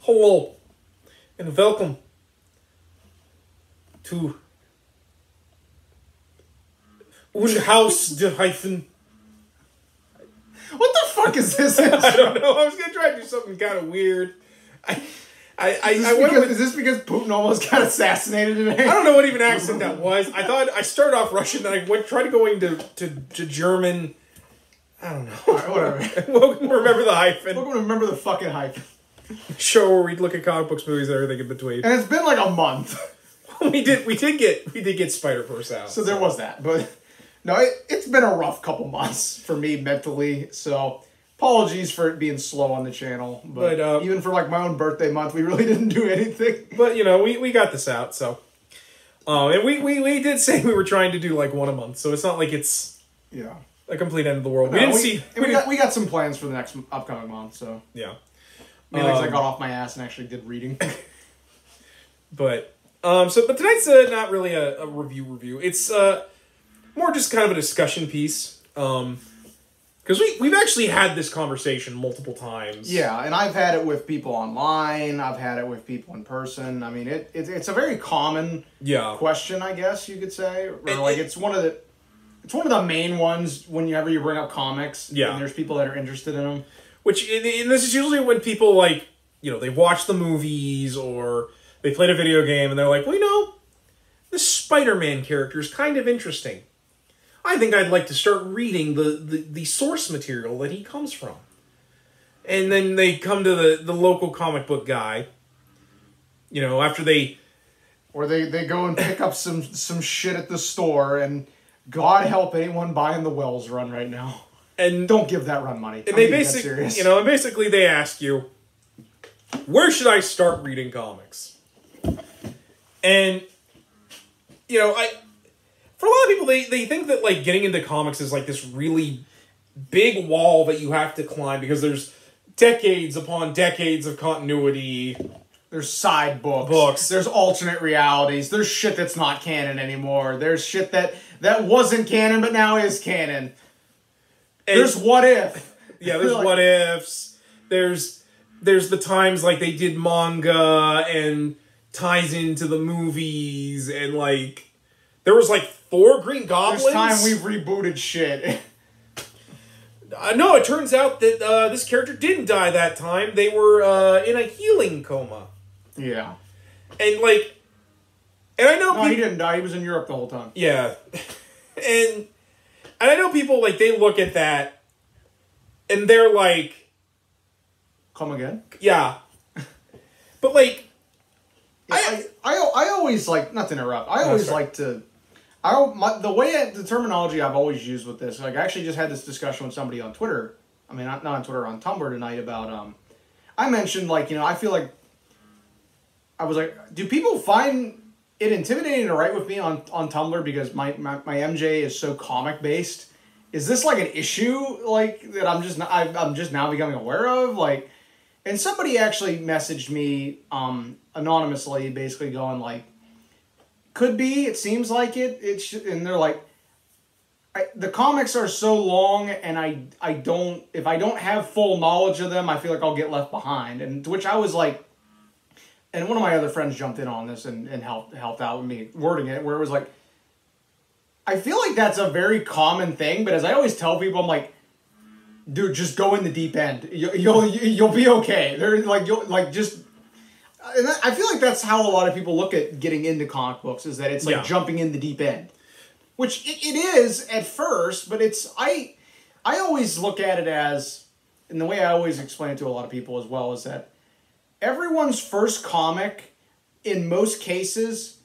Hello, and welcome to Unhaus de Hyphen. What the fuck is this? I don't know. I was gonna try to do something kind of weird. Is this because Putin almost got assassinated today? I don't know what even accent that was. I thought I started off Russian, then I tried to go into German. I don't know. All right, whatever. Welcome to Remember the Hyphen. Welcome to Remember the fucking Hyphen. Show where we look at comic books, movies, and everything in between. And it's been like a month. we did get Spider-Verse out. So there was that, but no, it's been a rough couple months for me mentally. So apologies for it being slow on the channel, but even for like my own birthday month, we really didn't do anything. But you know, we got this out. So, and we did say we were trying to do like one a month, so it's not like it's a complete end of the world. No, we got some plans for the next upcoming month. So yeah. Mainly because I got off my ass and actually did reading. But tonight's not really a review. It's more just kind of a discussion piece. Because we've actually had this conversation multiple times. Yeah, and I've had it with people online. I've had it with people in person. I mean, it's a very common question, I guess you could say. Or it's one of the main ones whenever you bring up comics. Yeah, and there's people that are interested in them. Which, and this is usually when people, like, you know, they watch the movies or they played a video game and they're like, well, you know, this Spider-Man character is kind of interesting. I think I'd like to start reading the source material that he comes from. And then they come to the local comic book guy, you know, after they... Or they go and pick up some shit at the store, and God help anyone buying the Wells run right now. And don't give that run money. And basically they ask you, where should I start reading comics? And, you know, for a lot of people, they think that, like, getting into comics is, like, this really big wall that you have to climb because there's decades upon decades of continuity. There's side books. There's alternate realities. There's shit that's not canon anymore. There's shit that wasn't canon but now is canon. And there's what if. Yeah, there's like, what ifs. There's the times, like, they did manga and ties into the movies and, like, there was, like, 4 Green Goblins. There's time we've rebooted shit. No, it turns out that this character didn't die that time. They were in a healing coma. Yeah. And, like... And I know... No, he didn't die. He was in Europe the whole time. Yeah. And I know people, like, they look at that and they're like... Come again? Yeah. But, like... I always like, not to interrupt, I always like to, the terminology I've always used with this, like I actually just had this discussion with somebody on Twitter, I mean not on Twitter, on Tumblr tonight about, I mentioned like, you know, I feel like, I was like, do people find it intimidating to write with me on Tumblr because my MJ is so comic based? Is this like an issue like that I'm just now becoming aware of? Like, and somebody actually messaged me anonymously, basically going like, could be, it seems like it. And they're like, the comics are so long, and if I don't have full knowledge of them, I feel like I'll get left behind. And to which I was like, and one of my other friends jumped in on this and helped out with me wording it, where it was like, I feel like that's a very common thing, but as I always tell people, I'm like, dude, just go in the deep end. You'll be okay. They're like, and I feel like that's how a lot of people look at getting into comic books, is that it's like jumping in the deep end, which it is at first, but it's I always look at it as, and the way I always explain it to a lot of people as well, is that everyone's first comic, in most cases,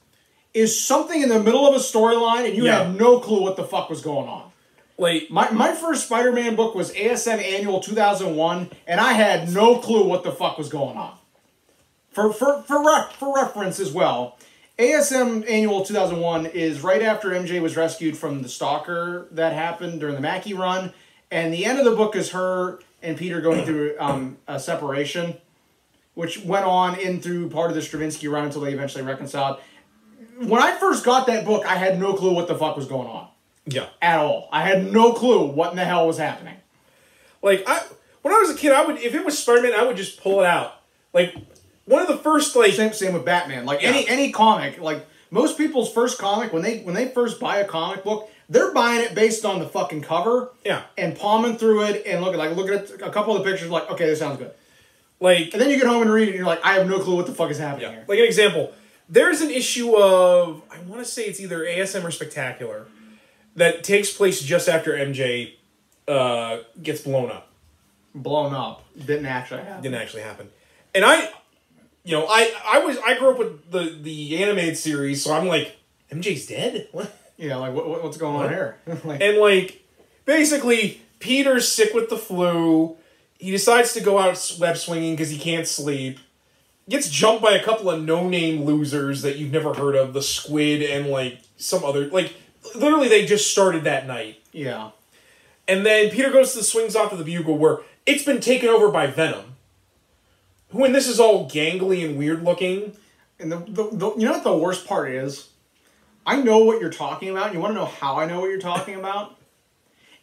is something in the middle of a storyline, and you have no clue what the fuck was going on. Like, my first Spider-Man book was ASM Annual 2001, and I had no clue what the fuck was going on. For reference as well, ASM Annual 2001 is right after MJ was rescued from the stalker that happened during the Mackie run, and the end of the book is her and Peter going through a separation, which went on in through part of the Stravinsky run until they eventually reconciled. When I first got that book, I had no clue what the fuck was going on. Yeah. At all. I had no clue what in the hell was happening. Like, when I was a kid, if it was Spider-Man, I would just pull it out. Like, one of the first, like... Same with Batman. Like, any comic, like, most people's first comic, when they first buy a comic book, they're buying it based on the fucking cover. Yeah. And palming through it and looking at a couple of the pictures, like, okay, this sounds good. Like... And then you get home and read it, and you're like, I have no clue what the fuck is happening here. Like, an example. There's an issue of... I want to say it's either ASM or Spectacular that takes place just after MJ gets blown up. Blown up. Didn't actually happen. And I grew up with the animated series, so I'm like, MJ's dead? What? Yeah, like, what's going on here? And, like, basically, Peter's sick with the flu. He decides to go out web swinging because he can't sleep. Gets jumped by a couple of no-name losers that you've never heard of. The Squid and, like, some other... Like, literally, they just started that night. Yeah. And then Peter goes to the swings off of the Bugle where it's been taken over by Venom. When this is all gangly and weird looking. And you know what the worst part is? I know what you're talking about. You want to know how I know what you're talking about?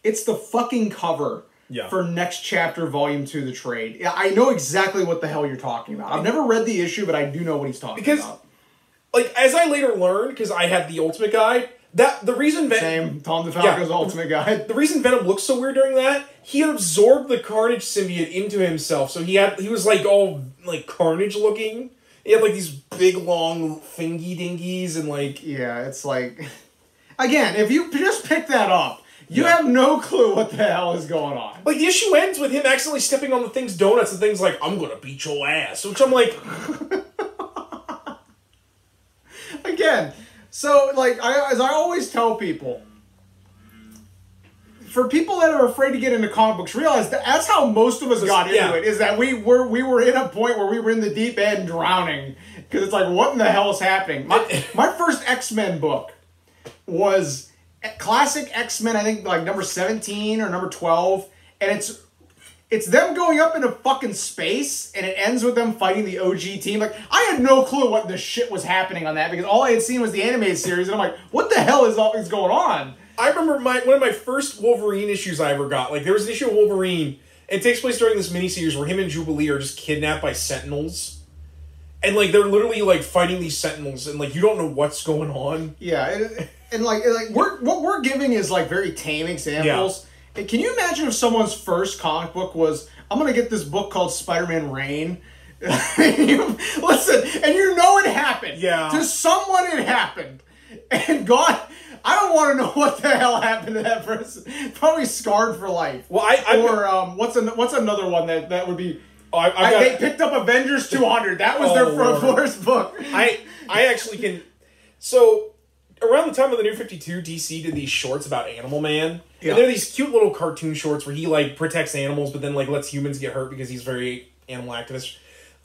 It's the fucking cover for Next Chapter Volume 2, The Trade. Yeah, I know exactly what the hell you're talking about. I've never read the issue, but I do know what he's talking about. Like, as I later learned, because I had the Ultimate Guide, the reason Same, Tom DeFalco's Ultimate Guide. The reason Venom looks so weird during that, he absorbed the Carnage symbiote into himself, so he was like all like Carnage looking. He had like these big long thingy dingies and like it's like again, if you just pick that up, you have no clue what the hell is going on. Like the issue ends with him accidentally stepping on the Thing's donuts and Thing's like, I'm gonna beat your ass, which I'm like again. So, like, as I always tell people, for people that are afraid to get into comic books, realize that's how most of us got into it, is that we were in a point where we were in the deep end drowning. Because it's like, what in the hell is happening? My first X-Men book was classic X-Men, I think, like, number 17 or number 12. And it's them going up into fucking space, and it ends with them fighting the OG team. Like, I had no clue what the shit was happening on that, because all I had seen was the animated series, and I'm like, what the hell is going on? I remember one of my first Wolverine issues I ever got. Like, there was an issue of Wolverine, and it takes place during this miniseries where him and Jubilee are just kidnapped by Sentinels. And, like, they're literally, like, fighting these Sentinels, and, like, you don't know what's going on. Yeah, and what we're giving is, like, very tame examples. Yeah. Can you imagine if someone's first comic book was, I'm going to get this book called Spider-Man Reign? Listen, and you know it happened. Yeah. To someone it happened. And God, I don't want to know what the hell happened to that person. Probably scarred for life. Well, what's another one that would be... they picked up Avengers 200. That was their first book. I actually can... So... Around the time of the New 52, DC did these shorts about Animal Man. Yeah. And they're these cute little cartoon shorts where he, like, protects animals, but then, like, lets humans get hurt because he's very animal activist.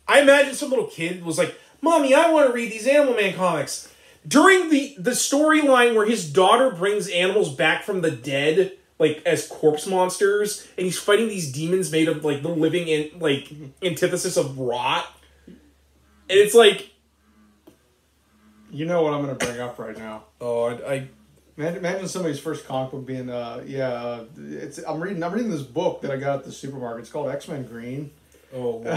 I imagine some little kid was like, Mommy, I want to read these Animal Man comics. During the storyline where his daughter brings animals back from the dead, like, as corpse monsters, and he's fighting these demons made of, like, the living, antithesis of rot. And it's like... You know what I'm going to bring up right now. Oh, Imagine somebody's first comic book being, I'm reading this book that I got at the supermarket. It's called X-Men Green. Oh, Lord.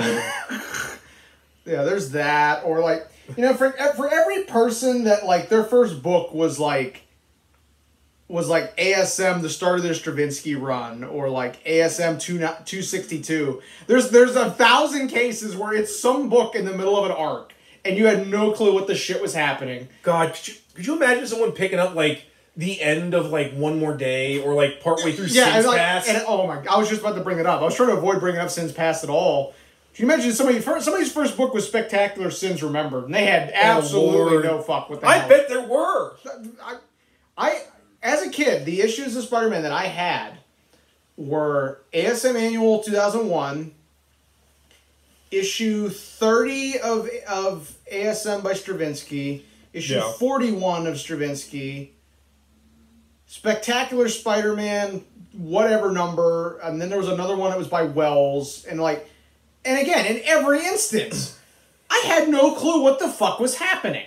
Yeah, there's that. Or, like, you know, for every person that, like, their first book was like ASM, the start of their Stravinsky run, or, like, ASM 262, there's 1,000 cases where it's some book in the middle of an arc. And you had no clue what the shit was happening. God, could you imagine someone picking up, like, the end of, like, One More Day, or, like, partway through Sins Past? And, oh my, I was just about to bring it up. I was trying to avoid bringing up Sins Past at all. Can you imagine somebody's first book was Spectacular Sins Remembered, and they had absolutely no fuck with that. I bet there were. I as a kid, the issues of Spider-Man that I had were ASM Annual 2001, issue 30 of ASM by Stravinsky, issue 41 of Stravinsky, Spectacular Spider-Man, whatever number, and then there was another one that was by Wells, and again, in every instance, I had no clue what the fuck was happening.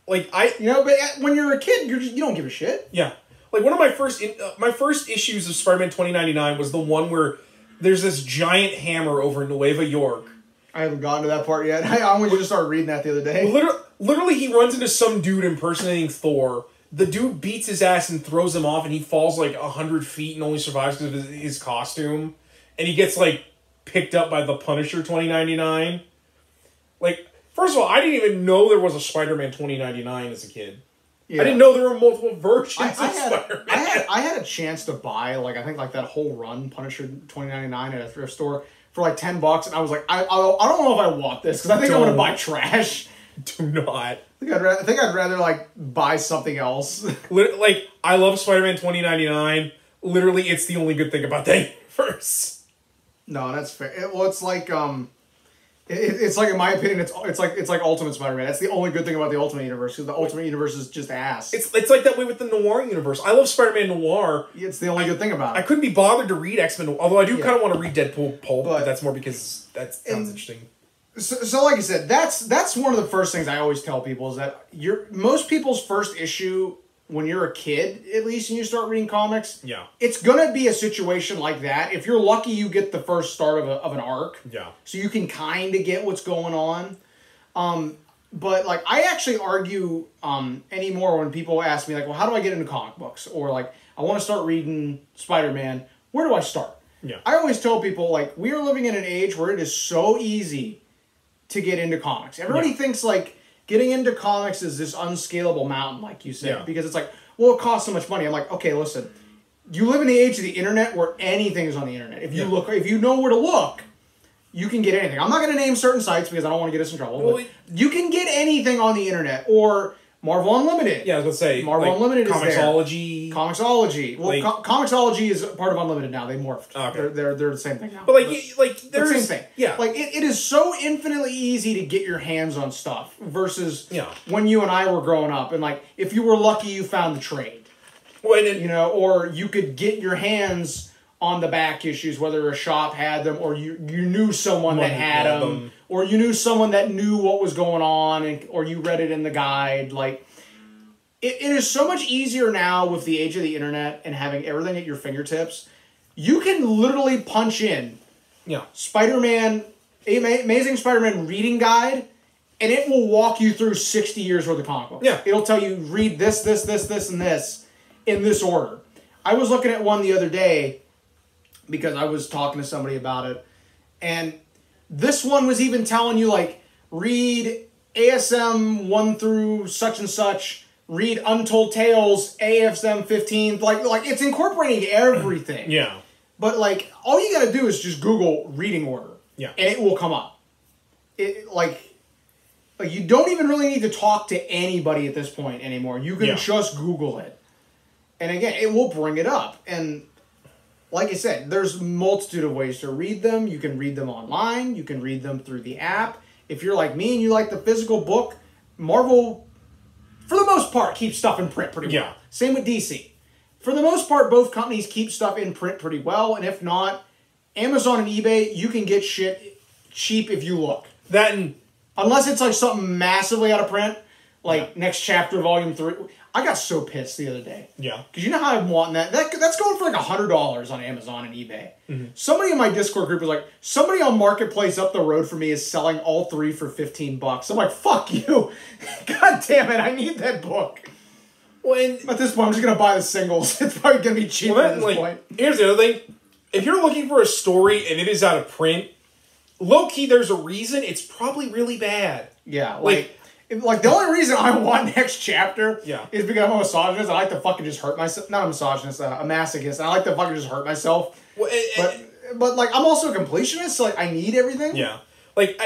But when you're a kid, you don't give a shit. Yeah. Like, one of my first issues of Spider-Man 2099 was the one where there's this giant hammer over Nueva York, I haven't gotten to that part yet. I only just started reading that the other day. Literally, he runs into some dude impersonating Thor. The dude beats his ass and throws him off, and he falls like 100 feet and only survives because of his costume. And he gets like picked up by the Punisher 2099. Like, first of all, I didn't even know there was a Spider-Man 2099 as a kid. Yeah. I didn't know there were multiple versions of Spider-Man. I had a chance to buy, like, I think like that whole run, Punisher 2099 at a thrift store for like $10, and I was like, I don't know if I want this, because I think I'm going to buy trash. Do not. I think I'd rather like buy something else. Like, I love Spider-Man 2099. Literally, it's the only good thing about that universe. No, that's fair. It's like it's like, in my opinion, it's like Ultimate Spider-Man. That's the only good thing about the Ultimate Universe, because the Ultimate Universe is just ass. It's like that way with the Noir universe. I love Spider-Man Noir. It's the only good thing about it. I couldn't be bothered to read X-Men, although I do kind of want to read Deadpool Pulp, but that's more because that sounds interesting. So like I said, that's one of the first things I always tell people, is that most people's first issue when you're a kid, at least, and you start reading comics, it's gonna be a situation like that. If you're lucky, you get the first start of an arc, so you can kind of get what's going on. But like, I actually argue anymore when people ask me like, well, how do I get into comic books, or like, I want to start reading Spider-Man. Where do I start? I always tell people, like, we are living in an age where it is so easy to get into comics. Everybody thinks like getting into comics is this unscalable mountain, like you said, because it's like, well, it costs so much money. I'm like, okay, listen, you live in the age of the internet where anything is on the internet. If you look, if you know where to look, you can get anything. I'm not going to name certain sites because I don't want to get us in trouble. Well, but you can get anything on the internet, or Marvel Unlimited. Yeah, I was going to say, Marvel like, Unlimited is there. Comixology. Well, like, Comixology is part of Unlimited now. They morphed. Okay. They're the same thing now. But like they're the same thing. Yeah. Like, it is so infinitely easy to get your hands on stuff versus when you and I were growing up. And like, if you were lucky, you found the trade. Well, you know, or you could get your hands on the back issues, whether a shop had them, or you knew someone that had them, or you knew someone that knew what was going on, or you read it in the guide. Like, it is so much easier now with the age of the internet and having everything at your fingertips. You can literally punch in Spider-Man, Amazing Spider-Man reading guide, and it will walk you through 60 years worth of comic books. Yeah. It'll tell you, read this, this, this, this, and this in this order. I was looking at one the other day because I was talking to somebody about it, and this one was even telling you, like, read ASM 1 through such and such, read Untold Tales, ASM 15, like it's incorporating everything. Yeah. But like, all you gotta do is just Google reading order. Yeah. And it will come up. It like you don't even really need to talk to anybody at this point anymore. You can just Google it. And again, it will bring it up. And like I said, there's a multitude of ways to read them. You can read them online. You can read them through the app. If you're like me and you like the physical book, Marvel, for the most part, keeps stuff in print pretty well. Same with DC. For the most part, both companies keep stuff in print pretty well. And if not, Amazon and eBay, you can get shit cheap if you look. That and unless it's like something massively out of print, like Next Chapter Volume 3. I got so pissed the other day. Yeah. Because you know how I'm wanting that? That's going for like $100 on Amazon and eBay. Mm-hmm. Somebody in my Discord group was like, somebody on Marketplace up the road from me is selling all 3 for $15. I'm like, fuck you. God damn it, I need that book. Well, at this point, I'm just going to buy the singles. It's probably going to be cheaper at this point. Here's the other thing. If you're looking for a story and it is out of print, low-key, there's a reason it's probably really bad. Yeah, like the only reason I want Next Chapter is because I'm a misogynist. I like to fucking just hurt myself. Not a misogynist, a masochist. I like to fucking just hurt myself. Well, but like, I'm also a completionist, so like, I need everything. Yeah. Like,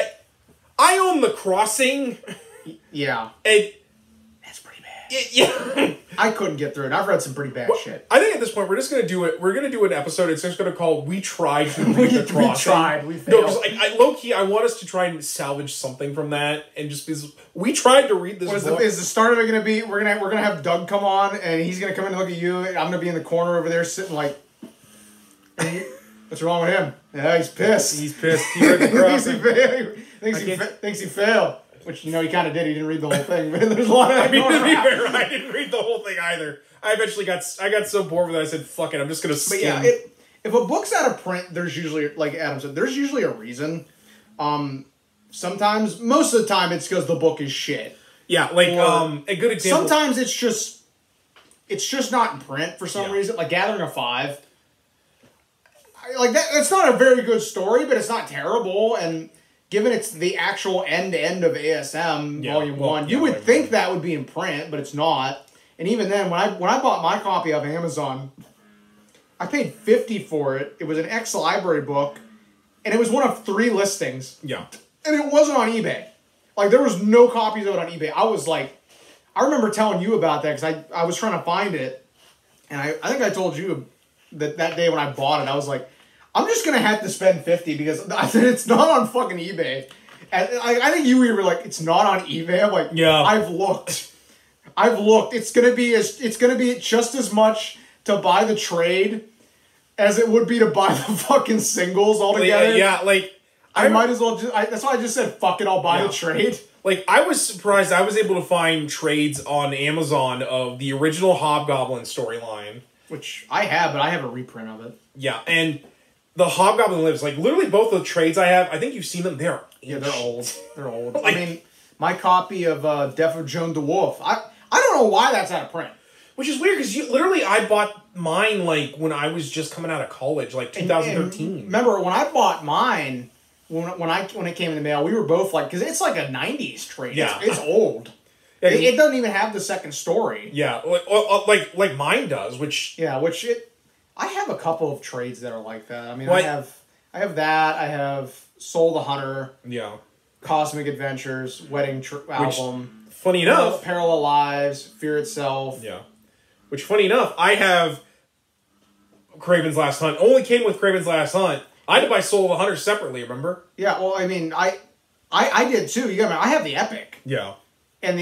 I own The Crossing. Yeah. And that's pretty bad. Yeah. I couldn't get through it. I've read some pretty bad shit. I think at this point, we're just going to do it. We're going to do an episode. It's just going to call We Tried to Read The Crossing. We tried. We failed. No, because like, low-key, I want us to try and salvage something from that. And just because we tried to read this book. Is the start of it going to be, we're gonna have Doug come on, and he's going to come in and look at you, and I'm going to be in the corner over there sitting like, what's wrong with him? Yeah, he's pissed. He's pissed. He read The Crossing. thinks he failed. Which, you know, he kind of did. He didn't read the whole thing. But there's a lot of that going around. I didn't read the whole thing either. I eventually got so bored with it, I said, fuck it, I'm just going to skim. But yeah, if a book's out of print, there's usually, like Adam said, there's usually a reason. Sometimes, most of the time, it's because the book is shit. Yeah, like a good example. Sometimes it's just not in print for some reason. Like Gathering of Five. Like that's not a very good story, but it's not terrible. And given it's the actual end of ASM Volume 1, you would think that would be in print, but it's not. And even then, when I bought my copy off Amazon, I paid $50 for it. It was an ex-library book, and it was one of 3 listings. Yeah. And it wasn't on eBay. Like, there was no copies of it on eBay. I was like, I remember telling you about that, because I was trying to find it, and I think I told you that day when I bought it, I was like, I'm just going to have to spend $50, because I said it's not on fucking eBay. And I think you were like, it's not on eBay. I'm like, yeah. I've looked. It's gonna be just as much to buy the trade as it would be to buy the fucking singles altogether. Yeah, like I might as well. That's why I just said, "Fuck it, I'll buy the trade." Like I was surprised I was able to find trades on Amazon of the original Hobgoblin storyline, which I have, but I have a reprint of it. Yeah, and the Hobgoblin Lives. Like literally, both the trades I have. I think you've seen them. They're old. They're old. Like, I mean, my copy of Death of Joan DeWolf. I don't know why that's out of print. Which is weird, because I bought mine, like, when I was just coming out of college, like, 2013. And remember, when I bought mine, when it came in the mail, we were both like, because it's like a 90s trade. Yeah. It's old. Yeah, it doesn't even have the second story. Yeah, like mine does, which... Yeah, I have a couple of trades that are like that. I mean, I have that, I have Soul the Hunter. Yeah. Cosmic Adventures, Wedding album. Funny enough... Parallel Lives, Fear Itself. Yeah. Which, funny enough, I have Kraven's Last Hunt. Only came with Kraven's Last Hunt. I had to buy Soul of the Hunter separately, remember? Yeah, well, I mean, I did too. You got I have the Epic. Yeah. And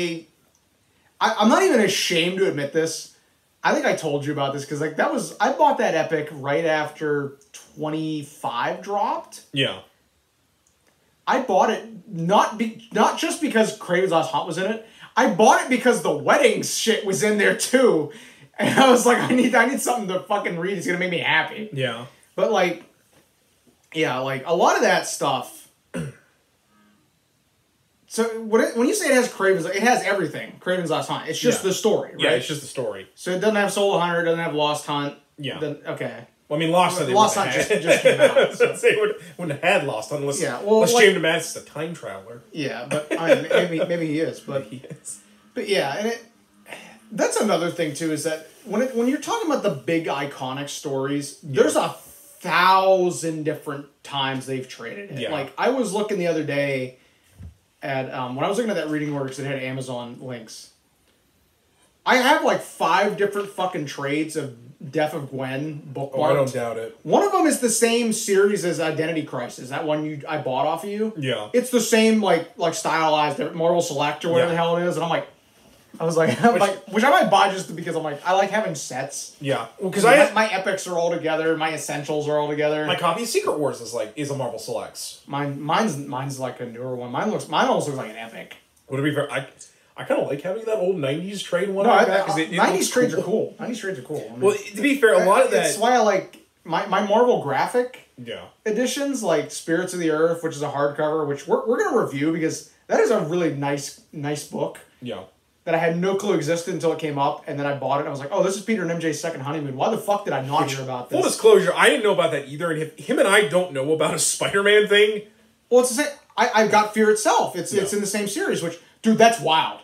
I'm not even ashamed to admit this. I think I told you about this, because like I bought that Epic right after 25 dropped. Yeah. I bought it not just because Kraven's Last Hunt was in it. I bought it because the wedding shit was in there too. And I was like, I need something to fucking read. It's going to make me happy. Yeah. But like, yeah, like a lot of that stuff. So when you say it has Kraven's, it has everything. Kraven's Last Hunt. It's just the story, right? Yeah, it's just the story. So it doesn't have Soul Hunter. It doesn't have Lost Hunt. Yeah. Okay. Well, I mean, Lost Hunt just came out. So. They wouldn't have had Lost Hunt unless James Madison's a time traveler. Yeah, but I mean, maybe he is. But he is. But yeah, and that's another thing too, is that when you're talking about the big iconic stories, there's 1,000 different times they've traded it. Yeah. Like I was looking the other day at when I was looking at that reading order, because it had Amazon links. I have like 5 different fucking trades of Death of Gwen bookmarked. Oh, I don't doubt it. One of them is the same series as Identity Crisis. That one I bought off of you. Yeah. It's the same like stylized Marvel Select or whatever the hell it is, and I was like, which I might buy just because I'm like, I like having sets. Yeah. Well, because my epics are all together, my essentials are all together. My copy of Secret Wars is a Marvel Selects. Mine's like a newer one. Mine almost looks like an epic. Would it be fair? I kind of like having that old 90s trade one. No, 90s trades are cool. 90s trades are cool. I mean, well, to be fair, a lot of that... That's why I like my Marvel graphic Yeah. editions, like Spirits of the Earth, which is a hardcover, which we're going to review because that is a really nice book. Yeah. That I had no clue existed until it came up, and then I bought it, and I was like, oh, this is Peter and MJ's second honeymoon. Why the fuck did I not hear about this? Full disclosure, I didn't know about that either, and him and I don't know about a Spider-Man thing. Well, it's the same. I got Fear Itself. It's in the same series, which, dude, that's wild.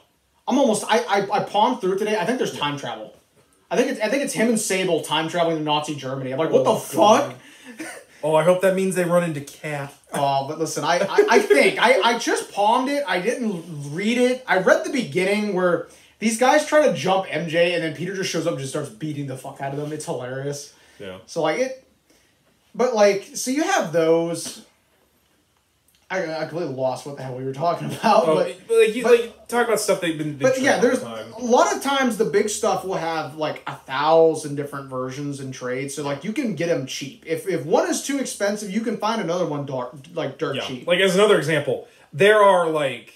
I palmed through it today. I think there's time travel. I think it's him and Sable time traveling to Nazi Germany. I'm like, what the fuck? Oh, I hope that means they run into Cat. Oh, but listen, I think I just palmed it. I didn't read it. I read the beginning where these guys try to jump MJ, and then Peter just shows up and just starts beating the fuck out of them. It's hilarious. Yeah. So so you have those. I completely lost what the hell we were talking about. But talk about stuff they've been. But yeah, there's a lot of times the big stuff will have like 1,000 different versions and trades, so like you can get them cheap. If one is too expensive, you can find another one dirt cheap. Like as another example, there are like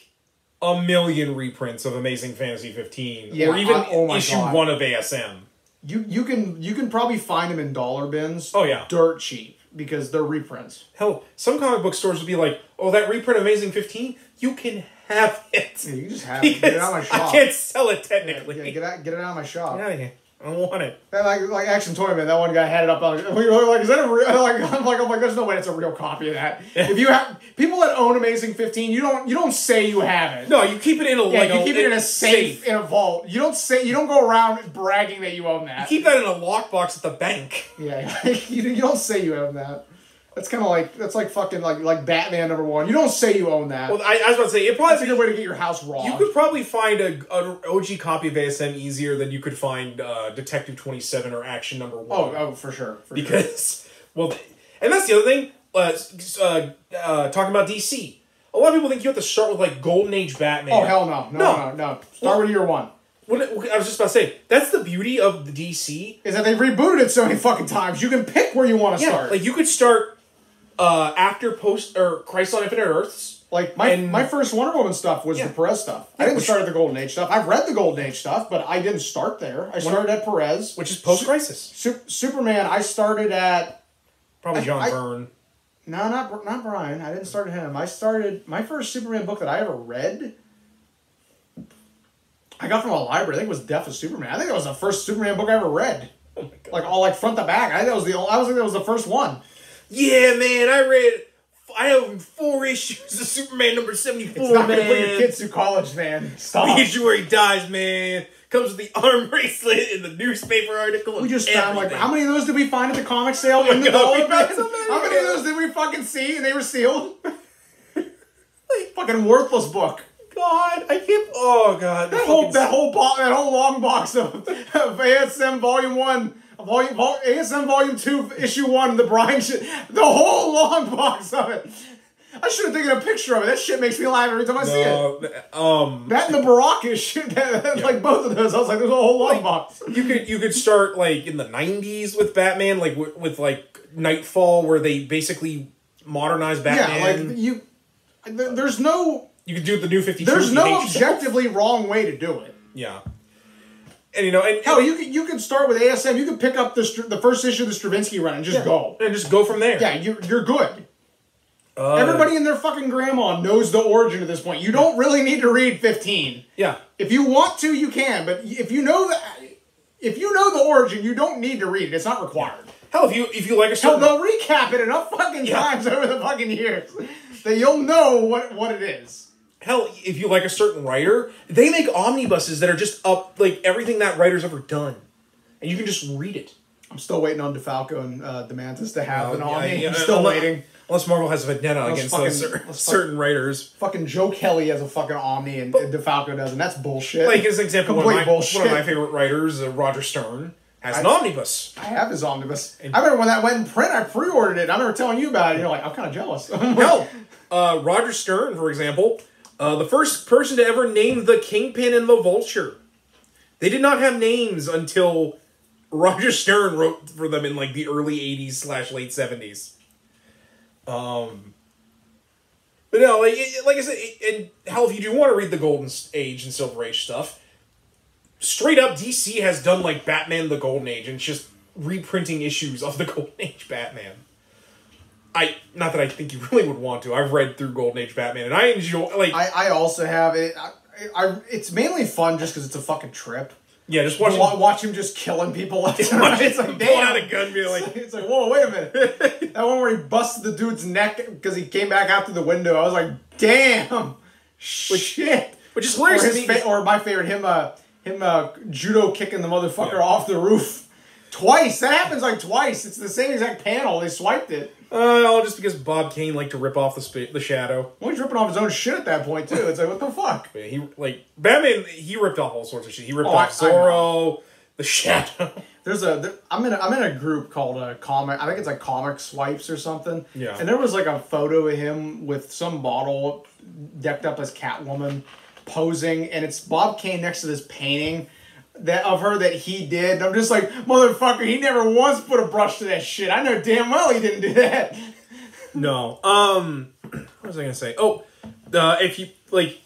1 million reprints of Amazing Fantasy 15, or even issue 1 of ASM. You can probably find them in dollar bins. Oh yeah, dirt cheap. because they're reprints. Hell, some comic book stores would be like, "Oh, that reprint of Amazing 15, you can have it. Yeah, you just have it. Get it out of my shop. I can't sell it technically. Yeah, get it out of my shop. Get out of here. I don't want it." And like Action Toy Man, that one guy had it up on. We were like, is that a real? I'm like, there's no way it's a real copy of that. Yeah. If you have people that own Amazing 15, you don't say you have it. No, you keep it in a you keep it in a safe in a vault. You don't go around bragging that you own that. You keep that in a lockbox at the bank. Yeah, you don't say you own that. That's kind of like fucking like Batman #1. You don't say you own that. Well, I was about to say, That's a good way to get your house robbed. You could probably find an OG copy of ASM easier than you could find Detective 27 or Action #1. Oh, for sure. Because, well, and that's the other thing, talking about DC. A lot of people think you have to start with, like, Golden Age Batman. Oh, hell no. No. Start with year one. I was just about to say, that's the beauty of the DC. Is that they've rebooted it so many fucking times. You can pick where you want to start. Like, you could start after Crisis on Infinite Earths. Like, my first Wonder Woman stuff was the Perez stuff. I didn't start at the Golden Age stuff. I've read the Golden Age stuff, but I didn't start there. I started at Perez. Which is post-Crisis. Superman, I started at... Probably John Byrne. No, not Brian. I didn't start at him. I started... My first Superman book that I ever read... I got from a library. I think it was Death of Superman. I think that was the first Superman book I ever read. Oh my God. Like, all front to back. I think that was the first one. Yeah, man, I have 4 issues of Superman #74, It's not gonna put your kids through college, man. Stop. The issue where he dies, man. Comes with the arm bracelet and the newspaper article. We just found, like, how many of those did we find at the comic sale in the dollar bin? How many of those did we fucking see and they were sealed? Fucking worthless book. God, I can't. Oh God, that whole long box of ASM Volume 1. ASM Volume 2, Issue 1, the Brian shit. The whole long box of it. I should have taken a picture of it. That shit makes me laugh every time I see it. That and the Baraka shit. Like, both of those. I was like, there's a whole long box. You could start, like, in the 90s with Batman, like, with like, Nightfall, where they basically modernized Batman. Yeah, like, there's no... You could do the New 52. There's no objectively wrong way to do it. Yeah. And, you know... And, hell, you could start with ASM. You could pick up the first issue of the Stravinsky run and just go. And just go from there. Yeah, you're good. Everybody and their fucking grandma knows the origin at this point. You don't really need to read 15. Yeah. If you want to, you can. But if you know the origin, you don't need to read it. It's not required. Hell, if you like a certain... Hell, they'll recap it enough fucking times over the fucking years that you'll know what it is. Hell, if you like a certain writer, they make omnibuses that are just up, like, everything that writer's ever done. And you can just read it. I'm still waiting on DeFalco and DeMantis to have an Omni. Yeah, I'm still waiting. Unless Marvel has a vendetta against certain writers. Fucking Joe Kelly has a fucking Omni and DeFalco doesn't. That's bullshit. Like, as an example, one of bullshit. my favorite writers, Roger Stern, has an omnibus. I have his omnibus. I remember when that went in print, I pre-ordered it. I remember telling you about it. And you're like, I'm kind of jealous. Hell, Roger Stern, for example... the first person to ever name the Kingpin and the Vulture. They did not have names until Roger Stern wrote for them in, like, the early 80s/late 70s. But no, like I said, and hell, if you do want to read the Golden Age and Silver Age stuff, straight up DC has done, like, Batman the Golden Age, and it's just reprinting issues of the Golden Age Batman. Not that I think you really would want to. I've read through Golden Age Batman, and I enjoy, like... I also have it. It's mainly fun just because it's a fucking trip. Yeah, just watch him just killing people left and right. It's like, damn. Pull out a gun, be like... It's like, whoa, wait a minute. That one where he busted the dude's neck because he came back out through the window. I was like, damn. Shit. Which is hilarious. Or my favorite, him judo kicking the motherfucker off the roof. Twice. That happens like twice. It's the same exact panel. They swiped it. All just because Bob Kane liked to rip off the Shadow. Well, he's ripping off his own shit at that point, too. It's like, what the fuck? Yeah, Batman, he ripped off all sorts of shit. He ripped off Zorro, the Shadow. I'm in a group called Comic, I think it's like Comic Swipes or something. Yeah. And there was like a photo of him with some bottle decked up as Catwoman posing, and it's Bob Kane next to this painting of her that he did. And I'm just like, motherfucker, he never once put a brush to that shit. I know damn well he didn't do that. No. What was I gonna say? Oh, if you like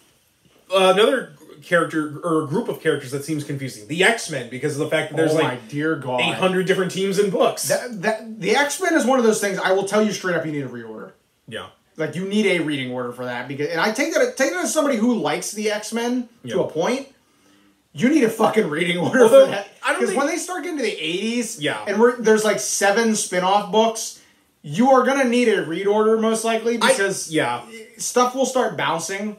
another character or a group of characters that seems confusing. The X-Men, because of the fact that there's my dear God, 800 different teams in books. The X-Men is one of those things I will tell you straight up you need a reorder. Yeah. Like, you need a reading order for that. And I take that as somebody who likes the X-Men to a point. You need a fucking reading order for that. Because when they start getting to the 80s, and there's like 7 spin-off books, you are going to need a read order most likely because stuff will start bouncing.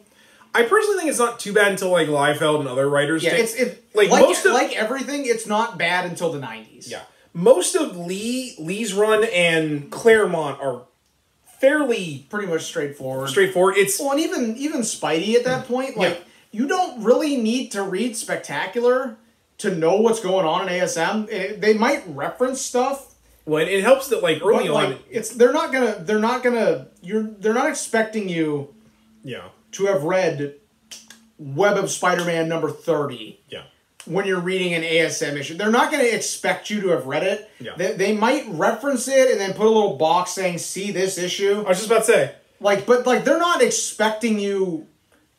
I personally think it's not too bad until like Liefeld and other writers. Yeah, like everything, it's not bad until the 90s. Yeah. Most of Lee's run and Claremont are fairly pretty much straightforward. It's and even Spidey at that point, like you don't really need to read Spectacular to know what's going on in ASM. They might reference stuff. Well, it helps that like early on, they're not expecting you, to have read Web of Spider-Man number 30. Yeah. When you're reading an ASM issue, they're not going to expect you to have read it. Yeah. They might reference it and then put a little box saying, "See this issue." I was just about to say, but they're not expecting you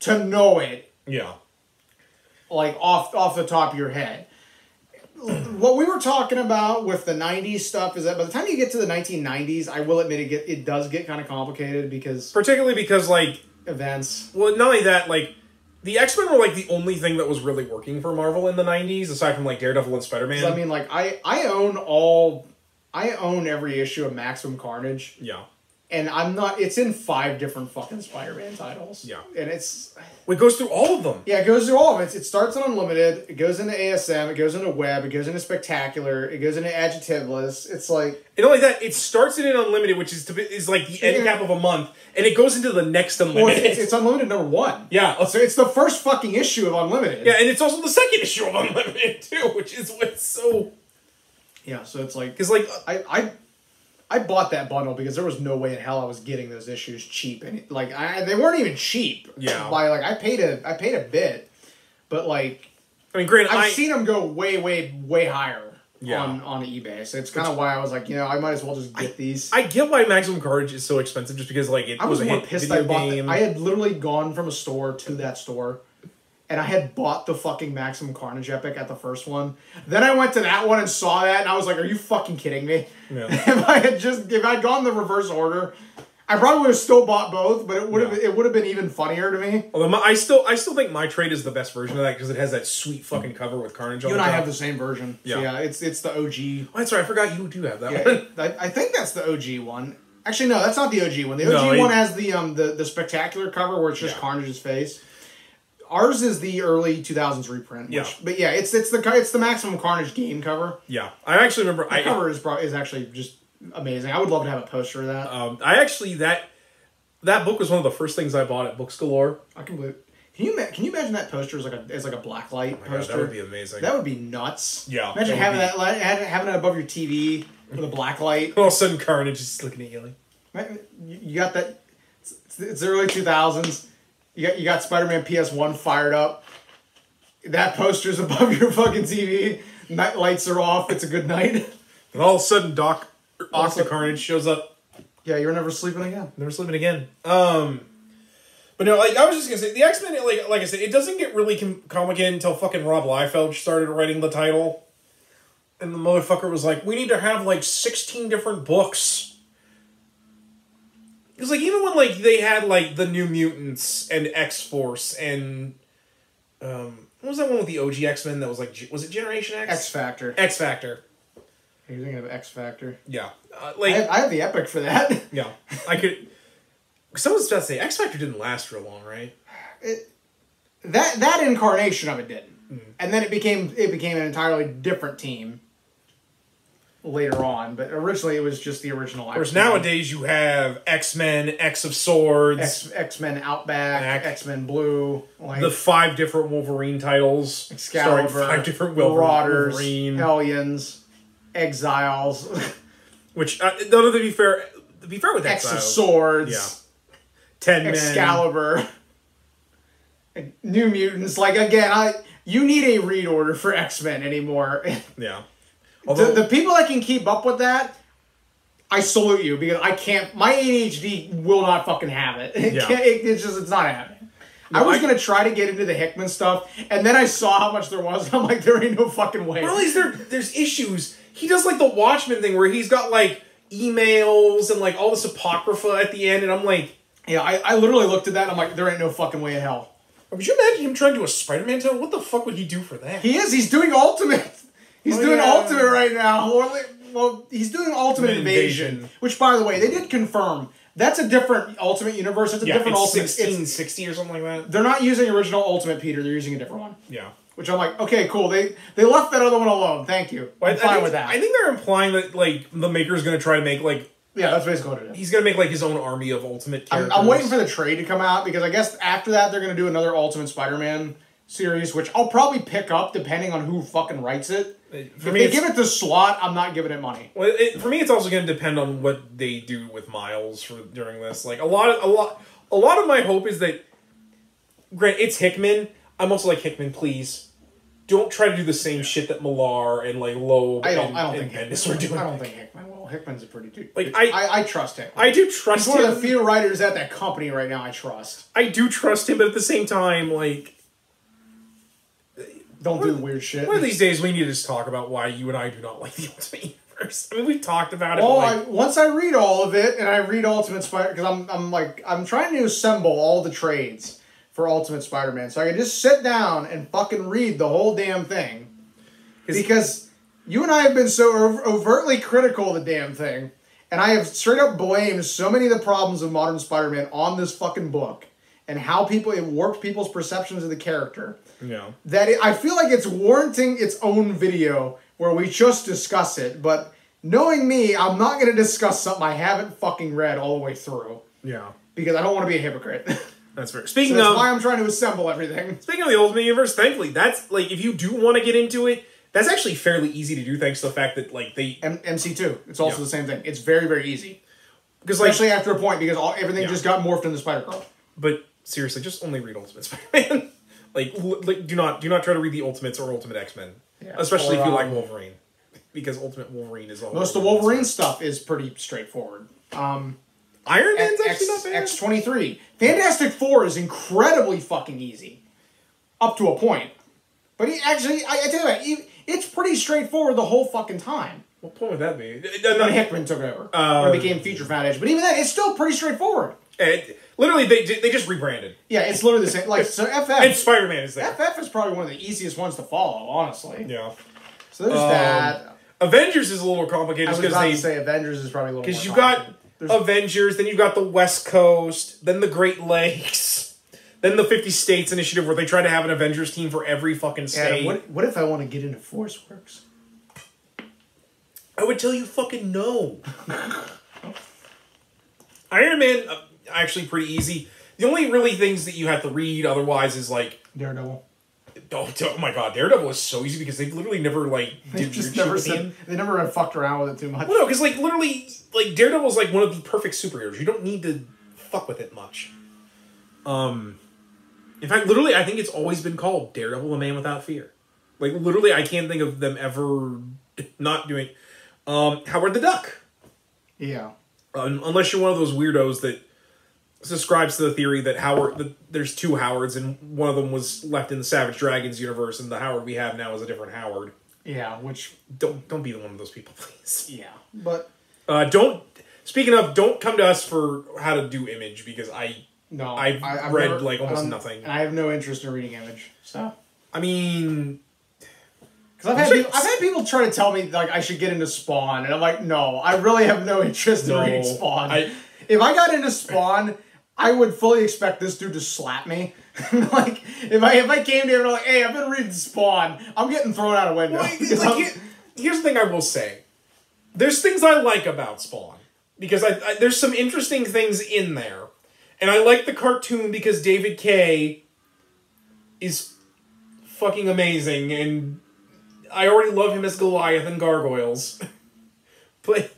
to know it. Yeah. Like off the top of your head. What we were talking about with the 90s stuff is that by the time you get to the 1990s, I will admit it does get kind of complicated particularly because like events. Well, not only that, like the X-Men were like the only thing that was really working for Marvel in the 90s, aside from like Daredevil and Spider-Man. I mean, like I own every issue of Maximum Carnage. Yeah. And it's in 5 different fucking Spider-Man titles. Yeah. And it goes through all of them. Yeah, it goes through all of it. It starts on Unlimited, it goes into ASM, it goes into Web, it goes into Spectacular, it goes into Adjectiveless. It's like... And only that, it starts in an Unlimited, which is like the end cap of a month, and it goes into the next Unlimited. Well, it's Unlimited number 1. Yeah. So it's the first fucking issue of Unlimited. Yeah, and it's also the second issue of Unlimited, too, which is what's so... Yeah, so it's like... Because, like... I bought that bundle because there was no way in hell I was getting those issues cheap, and they weren't even cheap. Yeah, I paid a bit, but like, I mean, granted, I've seen them go way higher yeah. on eBay. So it's kind of why I was like, I might as well just get these. I get why Maximum Carnage is so expensive, just because like I was more pissed I bought I had literally gone from a store to that store, and I had bought the fucking Maximum Carnage Epic at the first one. Then I went to that one and saw that, and I was like, are you fucking kidding me? Yeah. if I'd gone the reverse order, I probably would have still bought both, but it would have been even funnier to me. Although I still think my trade is the best version of that because it has that sweet fucking cover with Carnage on it. You and I have the same version. Yeah. So yeah, it's the OG. Oh, that's right. I forgot you do have that one. I think that's the OG one. Actually, no, that's not the OG one. The OG one has the spectacular cover where it's just Carnage's face. Ours is the early 2000s reprint. But yeah, it's the Maximum Carnage game cover. Yeah, I actually remember. The cover is actually just amazing. I would love to have a poster of that. That book was one of the first things I bought at Books Galore. I can believe. Can you imagine that poster as like a blacklight poster? God, that would be amazing. That would be nuts. Yeah. Imagine having that above your TV with a blacklight. All of a sudden, Carnage is just looking at you like. You got that. It's the early 2000s. You got Spider-Man PS1 fired up. That poster's above your fucking TV. Night lights are off. It's a good night. And all of a sudden, Dr. Carnage shows up. Yeah, you're never sleeping again. Never sleeping again. But no, like I was just gonna say, the X-Men, like I said, it doesn't get really complicated until fucking Rob Liefeld started writing the title, and the motherfucker was like, "We need to have like 16 different books." It was like even when like they had like the New Mutants and X-Force and what was that one with the OG X-Men that was like, was it Generation X? X-Factor. X-Factor. Are you thinking of X-Factor? Yeah. I have the Epic for that. Yeah. I could... Someone's about to say, X-Factor didn't last real long, right? That incarnation of it didn't. Mm. And then it became an entirely different team later on. But originally it was just the original X-Men. Whereas nowadays you have X-Men, X of Swords... X-Men Outback, X-Men Blue. Like, the 5 different Wolverine titles. Excalibur. 5 different Marauders. Wolverine. Hellions. Exiles. Which, to be fair with X Exiles. of Swords. Yeah. 10 Men. Excalibur. New Mutants. Like, again, you need a read order for X-Men anymore. Yeah. Although, the people that can keep up with that, I salute you, because I can't... My ADHD will not fucking have it. It's not happening. I was going to try to get into the Hickman stuff, and then I saw how much there was, and I'm like, there ain't no fucking way. Not only is there's issues, he does, like, the Watchmen thing, where he's got, like, emails and, like, all this apocrypha at the end, and I'm like... Yeah, I literally looked at that, and I'm like, there ain't no fucking way in hell. Could you imagine him trying to do a Spider-Man title? What the fuck would he do for that? He's doing Ultimate. He's doing Ultimate right now. Well, he's doing Ultimate Invasion. Which, by the way, they did confirm... That's a different Ultimate Universe. It's a different Ultimate. 1660 or something like that. They're not using original Ultimate Peter. They're using a different one. Yeah. Which I'm like, okay, cool. They left that other one alone. Thank you. I'm fine with that. I think they're implying that, like, the maker's going to try to make, like... Yeah, that's basically what it is. He's going to make, like, his own army of Ultimate characters. I'm waiting for the trade to come out, because I guess after that they're going to do another Ultimate Spider-Man series, which I'll probably pick up depending on who fucking writes it. If they give it to Slott, I'm not giving it money. Well, for me, it's also going to depend on what they do with Miles during this. Like a lot of my hope is that, Grant, it's Hickman. I'm also like, Hickman, please don't try to do the same shit that Millar and like Loeb and Bendis were doing. I don't think Hickman will. Hickman's a pretty dude. Like I trust him. I do trust him. He's one of the few writers at that company right now I trust. I do trust him, but at the same time, like. Don't do weird shit. One of these days, we need to just talk about why you and I do not like the Ultimate Universe. I mean, we've talked about it. Well, once I read all of it, and I read Ultimate Spider, because I'm trying to assemble all the trades for Ultimate Spider-Man, so I can just sit down and fucking read the whole damn thing. Because you and I have been so overtly critical of the damn thing, and I have straight up blamed so many of the problems of modern Spider-Man on this fucking book, and how it warped people's perceptions of the character. Yeah. I feel like it's warranting its own video where we just discuss it, but knowing me, I'm not going to discuss something I haven't fucking read all the way through. Yeah. Because I don't want to be a hypocrite. That's fair. That's why I'm trying to assemble everything. Speaking of the Ultimate Universe, thankfully, that's, like, if you do want to get into it, that's actually fairly easy to do thanks to the fact that, like, they... MC2. It's also the same thing. It's very, very easy. Because, especially after a point, because everything just got morphed into Spider-Girl. But, seriously, just only read Ultimate Spider-Man. Like, do not try to read the Ultimates or Ultimate X-Men. Yeah, especially if you like Wolverine. Because Ultimate Wolverine is all... Most of the Wolverine stuff is pretty straightforward. Iron Man's actually not bad. X-23. Fantastic Four is incredibly fucking easy. Up to a point. But I tell you what, it's pretty straightforward the whole fucking time. What point would that be? When Hickman took over. When it became Feature Foundation. But even then, it's still pretty straightforward. Literally, they just rebranded. Yeah, it's literally the same. Like, so FF... And Spider-Man is there. FF is probably one of the easiest ones to follow, honestly. Yeah. So there's that. Avengers is a little complicated. I was about to say Avengers is probably a little more because you've got Avengers, then you've got the West Coast, then the Great Lakes, then the 50 States Initiative where they try to have an Avengers team for every fucking state. What if I want to get into Force Works? I would tell you fucking no. Iron Man... actually pretty easy. The only really things that you have to read otherwise is like Daredevil. Oh my god, Daredevil is so easy because they literally never like they never fucked around with it too much. Well, no, because like literally like Daredevil's like one of the perfect superheroes. You don't need to fuck with it much. In fact, literally, I think it's always been called Daredevil: The Man Without Fear. Like literally, I can't think of them ever not doing Howard the Duck. Yeah. Unless you're one of those weirdos that subscribes to the theory that there's two Howards, and one of them was left in the Savage Dragons universe, and the Howard we have now is a different Howard. Yeah, which don't be one of those people, please. Yeah, but don't. Speaking of, don't come to us for how to do Image because I've read almost nothing. And I have no interest in reading Image. So I mean. Because I've had people try to tell me like I should get into Spawn, and I'm like, no, I really have no interest in reading Spawn. If I got into Spawn, I would fully expect this dude to slap me. Like if I came to him and I'm like, hey, I've been reading Spawn, I'm getting thrown out a window. Well, here's the thing I will say: there's things I like about Spawn because there's some interesting things in there, and I like the cartoon because David Kaye is fucking amazing and. I already love him as Goliath and Gargoyles. But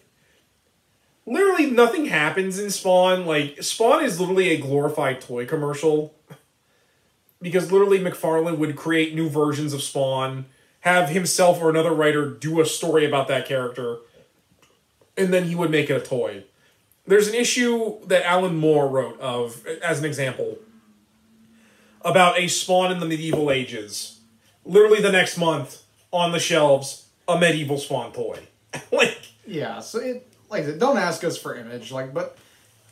literally nothing happens in Spawn. Like, Spawn is literally a glorified toy commercial. Because literally McFarlane would create new versions of Spawn, have himself or another writer do a story about that character, and then he would make it a toy. There's an issue that Alan Moore wrote of, as an example. about a Spawn in the medieval ages. Literally the next month, on the shelves, a medieval Spawn toy. Like, yeah, so like I said, don't ask us for Image, like, but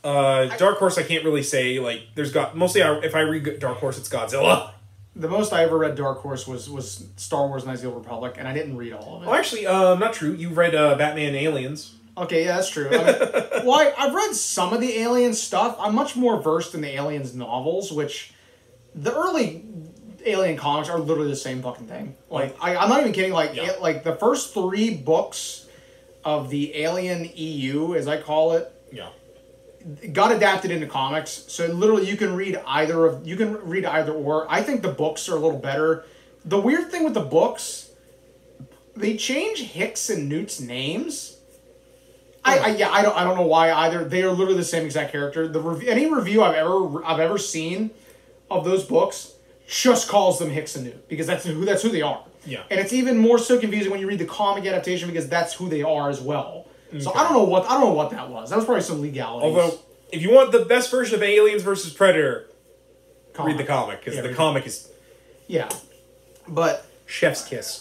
Dark Horse, I can't really say. Like, there's mostly if I read Dark Horse, it's Godzilla. The most I ever read Dark Horse was Star Wars: Knights of the Old Republic, and I didn't read all of it. Oh, actually, not true. You read Batman and Aliens. Okay, yeah, that's true. I mean, well, I've read some of the Alien stuff. I'm much more versed in the Aliens novels, which the early Alien comics are literally the same fucking thing. Like, I'm not even kidding. Like, yeah. like the first 3 books of the Alien EU, as I call it, yeah, got adapted into comics. So literally, you can read either or. I think the books are a little better. The weird thing with the books, they change Hicks and Newt's names. I don't know why either. They are literally the same exact character. Any review I've ever seen of those books just calls them Hicks and Newt because that's who they are. Yeah. And it's even more so confusing when you read the comic adaptation because that's who they are as well. Okay. So I don't know what that was. That was probably some legalities. Although, if you want the best version of Aliens versus Predator, read the comic because the comic is but chef's kiss.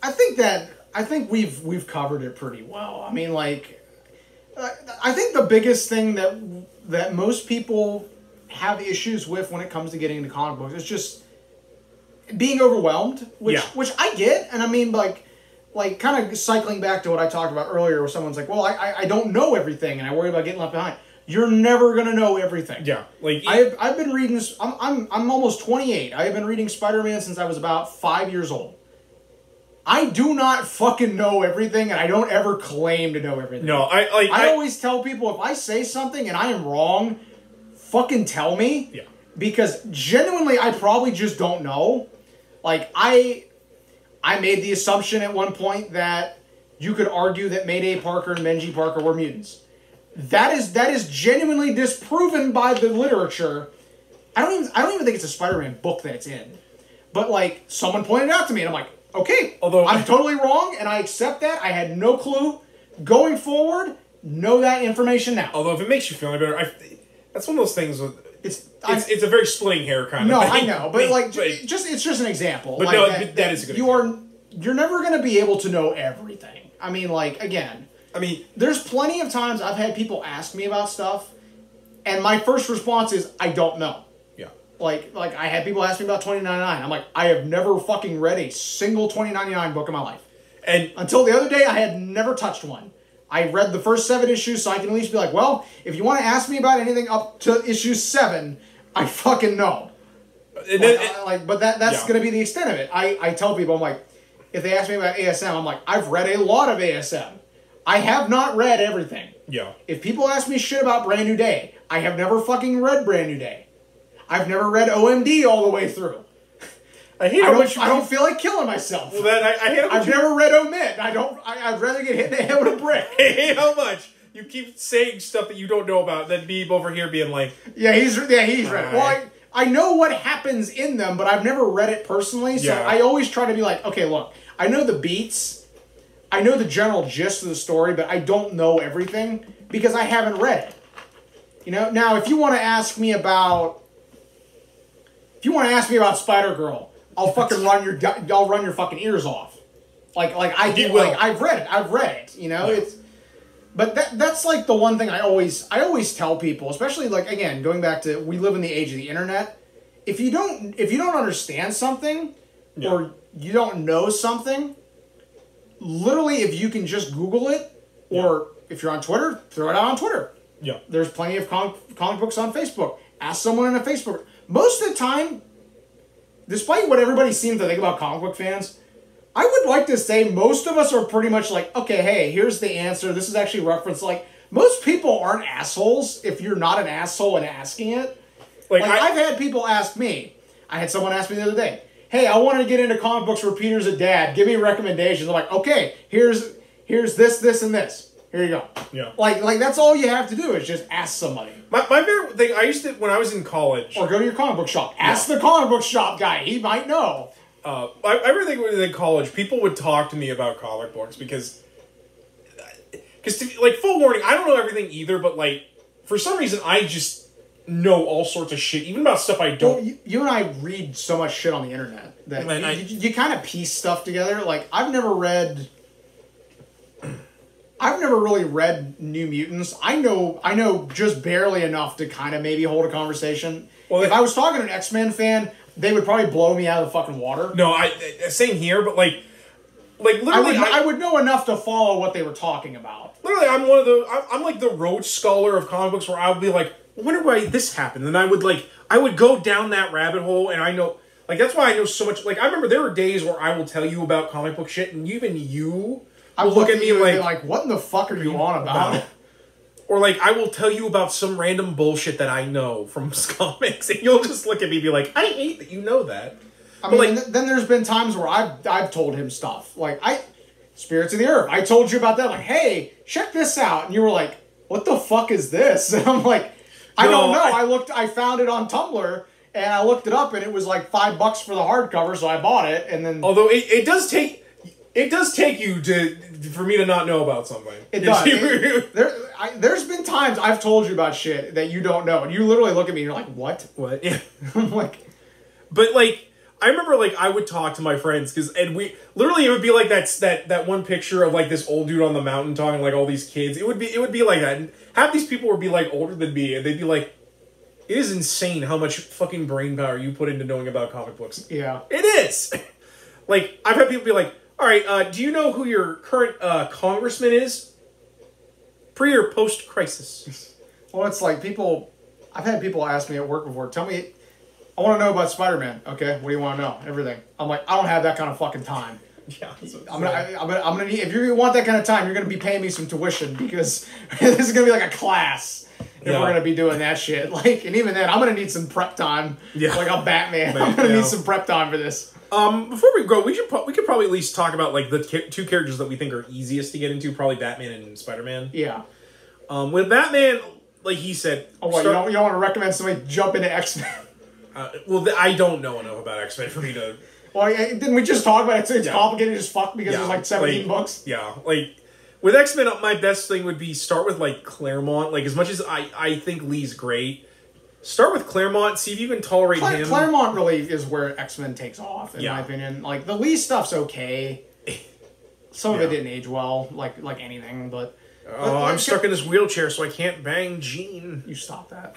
I think we've covered it pretty well. I mean, like, I think the biggest thing that most people have issues with when it comes to getting into comic books is just being overwhelmed, which I get, and I mean, like kind of cycling back to what I talked about earlier, where someone's like, "Well, I don't know everything, and I worry about getting left behind." You're never gonna know everything. Yeah, like I've been reading this. I'm almost 28. I have been reading Spider-Man since I was about 5 years old. I do not fucking know everything, and I don't ever claim to know everything. No, I always tell people if I say something and I am wrong, fucking tell me. Yeah. Because genuinely, I probably just don't know. Like, I made the assumption at one point that you could argue that Mayday Parker and Menji Parker were mutants. That is genuinely disproven by the literature. I don't even think it's a Spider-Man book that it's in. But, like, someone pointed it out to me, and I'm like, okay, although I'm totally wrong, and I accept that. I had no clue. Going forward, know that information now. Although, if it makes you feel any better, that's one of those things with... It's a very splitting hair kind of thing. No, I know, but it's just an example. But like, that is a good example. You're never going to be able to know everything. I mean, like, again... I mean... There's plenty of times I've had people ask me about stuff, and my first response is, I don't know. Like I had people ask me about 2099. I'm like, I have never fucking read a single 2099 book in my life. And until the other day, I had never touched one. I read the first 7 issues, so I can at least be like, well, if you want to ask me about anything up to issue 7, I fucking know. But that's going to be the extent of it. I tell people, I'm like, if they ask me about ASM, I'm like, I've read a lot of ASM. I have not read everything. Yeah. If people ask me shit about Brand New Day, I have never fucking read Brand New Day. I've never read OMD all the way through. I don't feel like killing myself. Well, then I've never read Omit. I'd rather get hit in the head with a brick. I hate how much you keep saying stuff that you don't know about, then Beeb over here being like, yeah, he's read it. Well, I know what happens in them, but I've never read it personally. So I always try to be like, okay, look, I know the beats, I know the general gist of the story, but I don't know everything because I haven't read it. You know. Now, if you want to ask me about Spider-Girl, I'll fucking run your fucking ears off. Like I've read it. You know, but that's like the one thing I always tell people, especially like, again, going back to, we live in the age of the internet. If you don't understand something or you don't know something, literally, if you can just Google it, or if you're on Twitter, throw it out on Twitter. Yeah. There's plenty of comic books on Facebook. Ask someone in a Facebook. Most of the time, despite what everybody seems to think about comic book fans, I would like to say most of us are pretty much like, okay, hey, here's the answer. This is actually referenced. Like, most people aren't assholes if you're not an asshole in asking it. Like I've had people ask me. I had someone ask me the other day, hey, I want to get into comic books where Peter's a dad. Give me recommendations. I'm like, okay, here's this, and this. Here you go. Yeah. Like that's all you have to do is just ask somebody. My favorite thing, I used to, when I was in college... Or go to your comic book shop. Ask the comic book shop guy. He might know. I remember thinking when I was in college, people would talk to me about comic books because like, full warning, I don't know everything either, but, like, for some reason, I just know all sorts of shit, even about stuff I don't. Well, you and I read so much shit on the internet that you kind of piece stuff together. Like, I've never really read New Mutants. I know just barely enough to kind of maybe hold a conversation. Well, if I was talking to an X-Men fan, they would probably blow me out of the fucking water. No, same here, but like literally, I would know enough to follow what they were talking about. Literally, I'm like the Rhodes Scholar of comic books, where I would be like, wonder why this happened, and I would go down that rabbit hole, and I know, like, that's why I know so much. Like, I remember there were days where I will tell you about comic book shit, and even you will look at me like, what in the fuck are you on about? Or like, I will tell you about some random bullshit that I know from comics, and you'll just look at me and be like, I hate that you know that. I mean, like, then there's been times where I've told him stuff. Like, Spirits of the Earth, I told you about that. Like, hey, check this out. And you were like, what the fuck is this? And I'm like, I don't know. I found it on Tumblr, and I looked it up, and it was like $5 for the hardcover, so I bought it, and then... Although, it does take you for me to not know about something. It does. There's been times I've told you about shit that you don't know, and you literally look at me and you're like, what? What? Yeah. I'm like... But, like... I remember, like, I would talk to my friends, and we, literally, it would be like that one picture of, like, this old dude on the mountain talking to, like, all these kids. It would be like that, and half these people would be, like, older than me, and they'd be like, it is insane how much fucking brain power you put into knowing about comic books. Yeah. It is! Like, I've had people be like, alright, do you know who your current, congressman is? Pre- or post-crisis? Well, it's like I've had people ask me at work before, tell me... I want to know about Spider-Man. Okay, what do you want to know? Everything. I'm like, I don't have that kind of fucking time. Yeah, I'm gonna need, if you want that kind of time, you're gonna be paying me some tuition, because this is gonna be like a class if we're gonna be doing that shit. Like, and even then, I'm gonna need some prep time. Yeah, like I'm Batman. I'm gonna need some prep time for this. Before we go, we could probably at least talk about like the two characters that we think are easiest to get into. Probably Batman and Spider-Man. Yeah. With Batman, like he said, you don't want to recommend somebody jump into X-Men? Well, I don't know enough about X-Men for me to... Well, didn't we just talk about it? So it's complicated as fuck because there's like 17 books? Yeah, like, with X-Men, my best thing would be start with, like, Claremont. Like, as much as I think Lee's great, start with Claremont, see if you can tolerate him. Claremont really is where X-Men takes off, in my opinion. Like, the Lee stuff's okay. Some of it didn't age well, like anything, but... I'm stuck in this wheelchair, so I can't bang Jean. You stop that.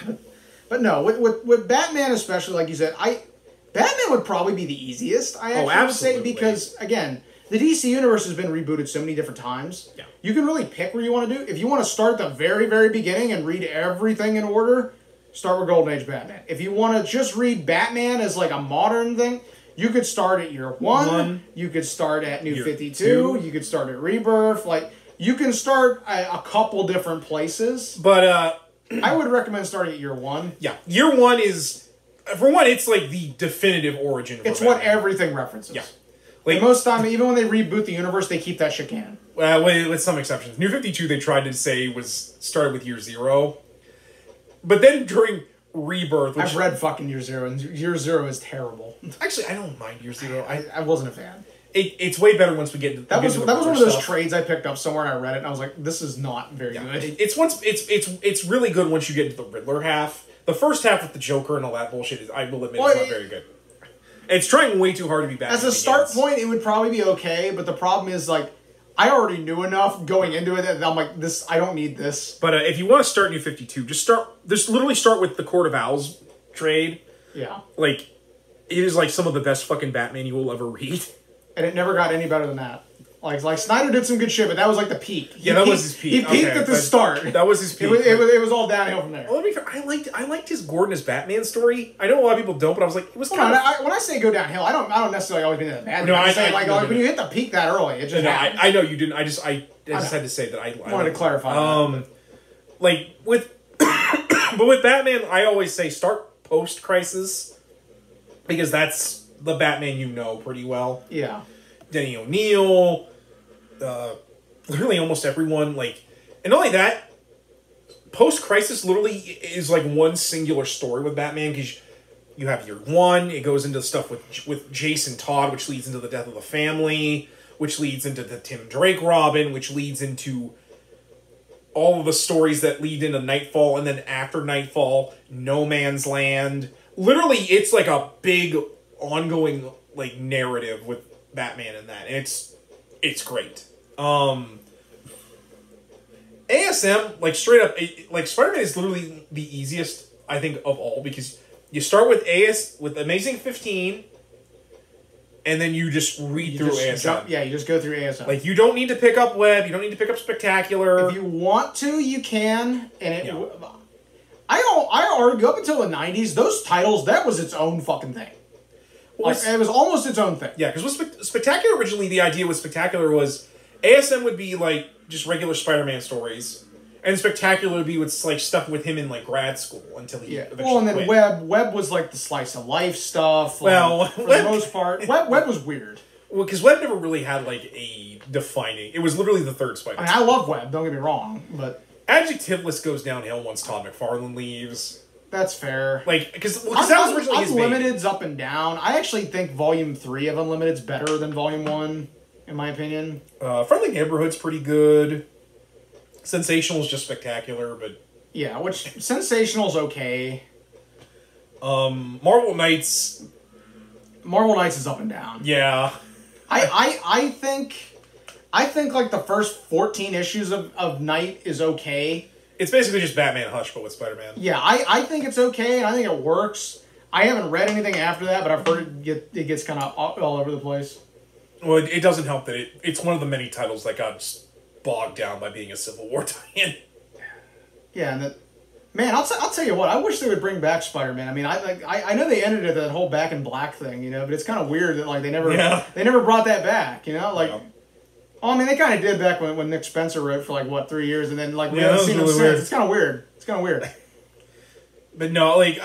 But no, with Batman especially, like you said, Batman would probably be the easiest, I actually would say, because, again, the DC Universe has been rebooted so many different times. Yeah. You can really pick where you want to do. If you want to start at the very, very beginning and read everything in order, start with Golden Age Batman. If you want to just read Batman as, like, a modern thing, you could start at Year One. You could start at New 52. You could start at Rebirth. Like, you can start a couple different places. But, I would recommend starting at Year One. Yeah, Year One is, for one, it's like the definitive origin. It's what everything references. Yeah, like most time, even when they reboot the universe, they keep that shit canon. With some exceptions. New 52, they tried to say started with Year Zero, but then during Rebirth, I've read fucking Year Zero, and Year Zero is terrible. Actually, I don't mind Year Zero. I wasn't a fan. It's way better once we get into that was one of those trades I picked up somewhere and I read it and I was like, this is not very good. It's really good once you get into the Riddler half. The first half with the Joker and all that bullshit I will admit, it's not very good. It's trying way too hard to be Batman. As a start point, it would probably be okay, but the problem is, like, I already knew enough going into it that I'm like, I don't need this. But if you want to start New 52, just literally start with the Court of Owls trade. Yeah. Like, it is like some of the best fucking Batman you will ever read. And it never got any better than that. Like Snyder did some good shit, but that was like the peak. That was his peak. He peaked at the start. That was his peak. It was all downhill from there. Well, let me be fair, I liked his Gordon as Batman story. I know a lot of people don't, but I was like, it was kind of... when I say go downhill, I don't necessarily always mean that bad. No, I say when you hit the peak that early, it just happens. I know you didn't. I just had to say that I wanted to clarify. Like with, but with Batman, I always say start post-crisis because that's the Batman you know pretty well. Yeah. Denny O'Neil, literally almost everyone, like, and not only that, post-crisis literally is like one singular story with Batman, because you have Year One, it goes into stuff with Jason Todd, which leads into the death of the family, which leads into the Tim Drake Robin, which leads into all of the stories that lead into Nightfall, and then after Nightfall, No Man's Land. Literally, it's like a big ongoing like narrative with Batman in that, and it's great. ASM, like straight up, like Spider-Man is literally the easiest I think of all, because you start with with Amazing 15. And then you just read through ASM. You just go through ASM. Like, you don't need to pick up Web. You don't need to pick up Spectacular. If you want to, you can. And I argue up until the 90s, those titles, that was its own fucking thing. Well, it was almost its own thing. Yeah, because with Spectacular, originally the idea with Spectacular was ASM would be like just regular Spider-Man stories. And Spectacular would be what's like stuff with him in like grad school until he eventually Well, and then quit. Web was like the slice of life stuff. Well, for the most part, Web was weird. Well, because Web never really had like a defining. It was literally the third Spider-Man. I mean, I love Web. Don't get me wrong, but Adjectiveless goes downhill once Todd McFarlane leaves. That's fair. Like, because that was originally his baby. Unlimited's up and down. I actually think Volume 3 of Unlimited's better than Volume 1, in my opinion. Friendly Neighborhood's pretty good. Sensational's just spectacular, but... Yeah, which Sensational's okay. Marvel Knights is up and down. Yeah. I think like the first 14 issues of Night is okay. It's basically just Batman Hush, but with Spider-Man. Yeah, I think it's okay, and I think it works. I haven't read anything after that, but I've heard it gets kind of all over the place. Well, it doesn't help that it's one of the many titles that got bogged down by being a Civil War tie-in. Yeah, and that, man, I'll tell you what, I wish they would bring back Spider-Man. I mean, I know they ended that whole Back in Black thing, you know, but it's kind of weird that like they never brought that back, you know, like. Yeah. Well, I mean, they kind of did back when Nick Spencer wrote for like what 3 years, and then like we haven't seen him since. Weird. It's kind of weird. It's kind of weird. But no, like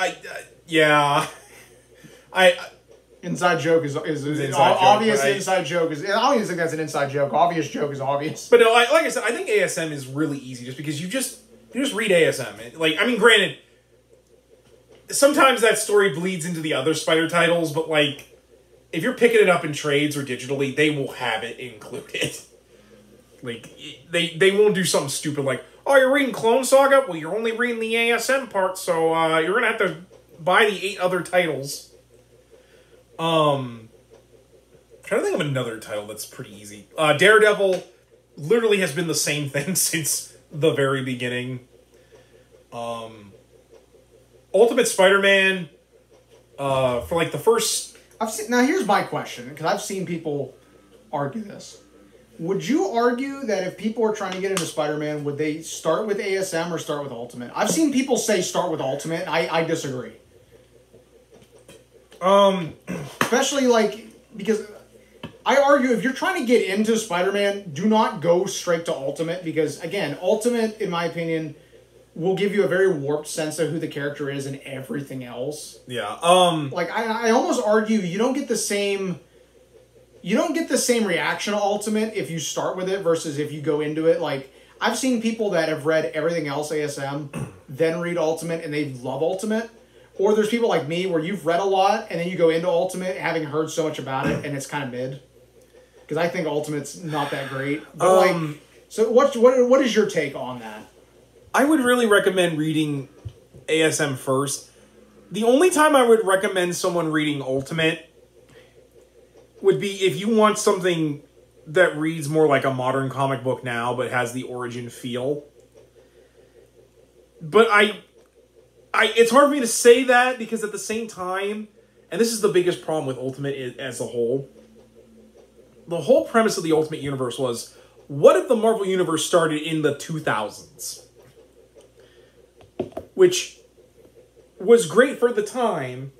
inside joke is obvious. Inside joke is. I don't even think that's an inside joke. Obvious joke is obvious. But no, like I said, I think ASM is really easy just because you just read ASM. Like, I mean, granted, sometimes that story bleeds into the other Spider titles, but like, if you're picking it up in trades or digitally, they will have it included. Like, they won't do something stupid like, oh, you're reading Clone Saga? Well, you're only reading the ASM part, so you're gonna have to buy the 8 other titles. I'm trying to think of another title that's pretty easy. Daredevil literally has been the same thing since the very beginning. Ultimate Spider-Man, for like the first... Now here's my question, because I've seen people argue this. Would you argue that if people are trying to get into Spider-Man, would they start with ASM or start with Ultimate? I've seen people say start with Ultimate. I disagree. Especially like, because I argue if you're trying to get into Spider-Man, do not go straight to Ultimate, because again, Ultimate, in my opinion, will give you a very warped sense of who the character is and everything else. Yeah. Like I almost argue you don't get the same reaction to Ultimate if you start with it versus if you go into it. Like, I've seen people that have read everything else ASM, then read Ultimate, and they love Ultimate. Or there's people like me where you've read a lot, and then you go into Ultimate having heard so much about it, and it's kind of mid. Because I think Ultimate's not that great. But so what is your take on that? I would really recommend reading ASM first. The only time I would recommend someone reading Ultimate would be if you want something that reads more like a modern comic book now, but has the origin feel. But it's hard for me to say that, because at the same time, and this is the biggest problem with Ultimate as a whole, the whole premise of the Ultimate Universe was, what if the Marvel Universe started in the 2000s? Which was great for the time.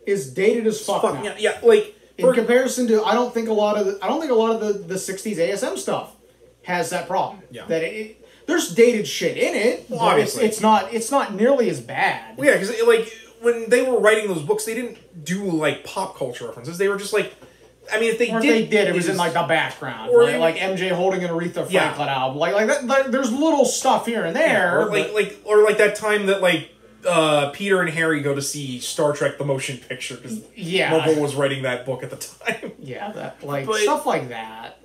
Is dated as fuck now. Yeah, like... In comparison to, I don't think a lot of the 60s ASM stuff has that problem. Yeah. That there's dated shit in it, well, but obviously. it's not nearly as bad. Well, yeah, because like when they were writing those books, they didn't do like pop culture references. They were just like, I mean, if they did, it was in like the background, or like MJ holding an Aretha Franklin album, like that. There's little stuff here and there, or like that time that like. Peter and Harry go to see Star Trek the Motion Picture because Marvel was writing that book at the time. Yeah, stuff like that.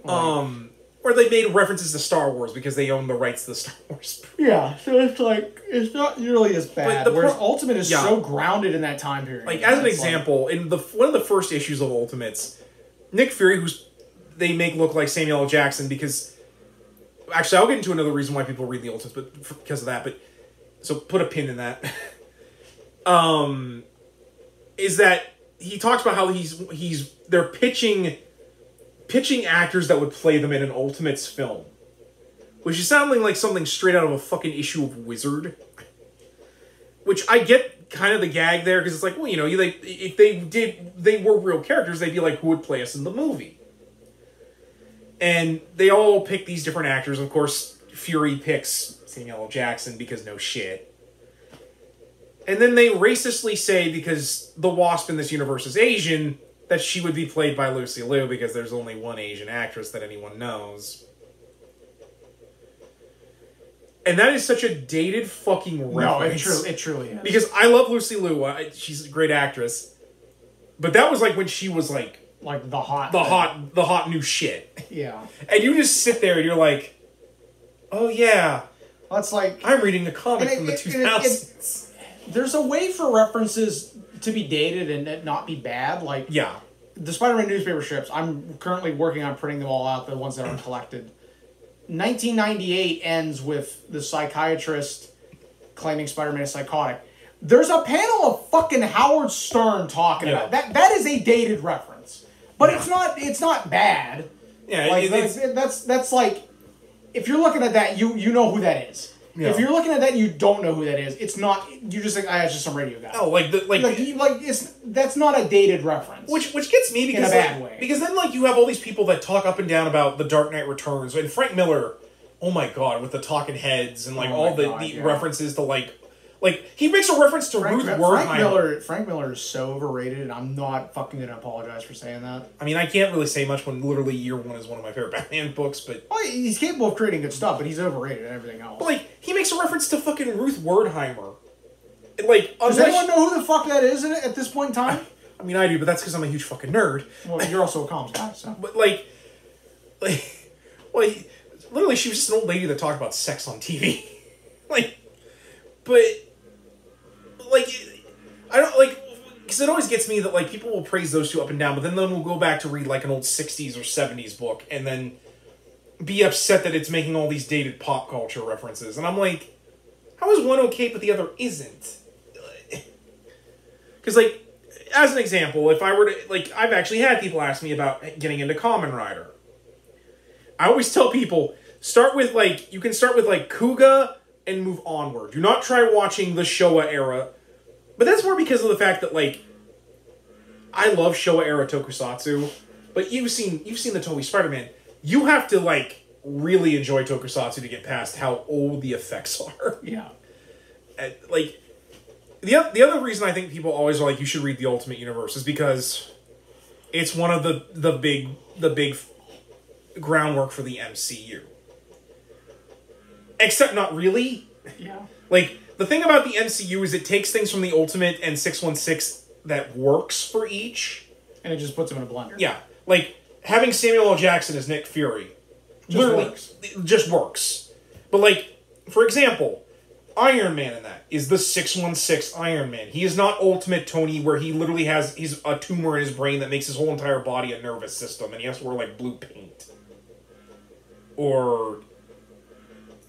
Or they made references to Star Wars because they own the rights to the Star Wars. Yeah, so it's like, it's not nearly as bad. Whereas Ultimate is so grounded in that time period. Like, as an example, in one of the first issues of Ultimates, Nick Fury, they make look like Samuel L. Jackson because... Actually, I'll get into another reason why people read the Ultimates because of that, but... So, put a pin in that. Is that he talks about how they're pitching actors that would play them in an Ultimates film. Which is sounding like something straight out of a fucking issue of Wizard. Which I get kind of the gag there, because it's like, well, you know, if they were real characters, they'd be like, who would play us in the movie? And they all pick these different actors. Of course, Fury picks Samuel L. Jackson because no shit. And then they racistly say, because the Wasp in this universe is Asian, that she would be played by Lucy Liu because there's only one Asian actress that anyone knows. And that is such a dated fucking reference. No, it truly is. Because I love Lucy Liu. She's a great actress. But that was like when she was like the hot new shit. Yeah. And you just sit there and you're like, oh yeah. That's like... I'm reading a comic from the 2000s. There's a way for references to be dated and it not be bad. Like, yeah. The Spider-Man newspaper strips, I'm currently working on printing them all out, the ones that are collected. 1998 ends with the psychiatrist claiming Spider-Man is psychotic. There's a panel of fucking Howard Stern talking about that. That is a dated reference, but it's not bad. Yeah, like that's like, if you're looking at that, you know who that is. Yeah. If you're looking at that and you don't know who that is, it's not. You just think, it's just some radio guy. Oh, that's not a dated reference. Which gets me because in a bad way. Because then you have all these people that talk up and down about The Dark Knight Returns and Frank Miller. Oh my god, with the talking heads and all the references to he makes a reference to Ruth Wertheimer. Frank Miller is so overrated, and I'm not fucking gonna apologize for saying that. I mean, I can't really say much when literally Year One is one of my favorite Batman books, but he's capable of creating good stuff, but he's overrated and everything else. But he makes a reference to fucking Ruth Wertheimer. Does anyone know who the fuck that is at this point in time? I mean, I do, but that's because I'm a huge fucking nerd. Well, you're also a comics guy, so. But literally, she was just an old lady that talked about sex on TV. I don't, because it always gets me that, people will praise those two up and down, but then we'll go back to read, an old 60s or 70s book, and then be upset that it's making all these dated pop culture references. And I'm like, how is one okay, but the other isn't? Because, as an example, if I were to, I've actually had people ask me about getting into Kamen Rider. I always tell people, start with, you can start with, Kuga and move onward. Do not try watching the Showa era. But that's more because of the fact that, I love Showa era tokusatsu, but you've seen the Toei Spider-Man. You have to, really enjoy tokusatsu to get past how old the effects are. Yeah. The other reason I think people always are you should read the Ultimate Universe is because it's one of the big groundwork for the MCU. Except not really. Yeah. The thing about the MCU is it takes things from the Ultimate and 616 that works for each. And it just puts them in a blender. Yeah. Having Samuel L. Jackson as Nick Fury. Just works. But, for example, Iron Man in that is the 616 Iron Man. He is not Ultimate Tony where he literally has a tumor in his brain that makes his whole entire body a nervous system and he has to wear, blue paint. Or...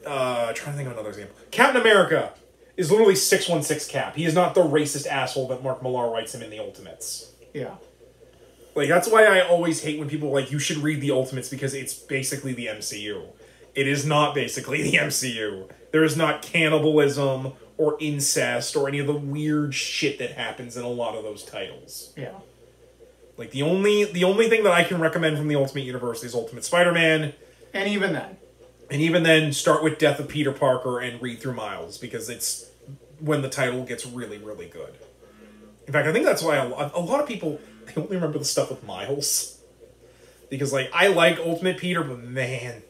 trying to think of another example. Captain America is literally 616 Cap. He is not the racist asshole that Mark Millar writes him in the Ultimates. Yeah. That's why I always hate when people you should read the Ultimates because it's basically the MCU. It is not basically the MCU. There is not cannibalism or incest or any of the weird shit that happens in a lot of those titles. Yeah. The only thing that I can recommend from the Ultimate Universe is Ultimate Spider-Man. And even then, start with Death of Peter Parker and read through Miles, because it's when the title gets really, really good. In fact, I think that's why a lot of people, they only remember the stuff with Miles. Because, I like Ultimate Peter, but man...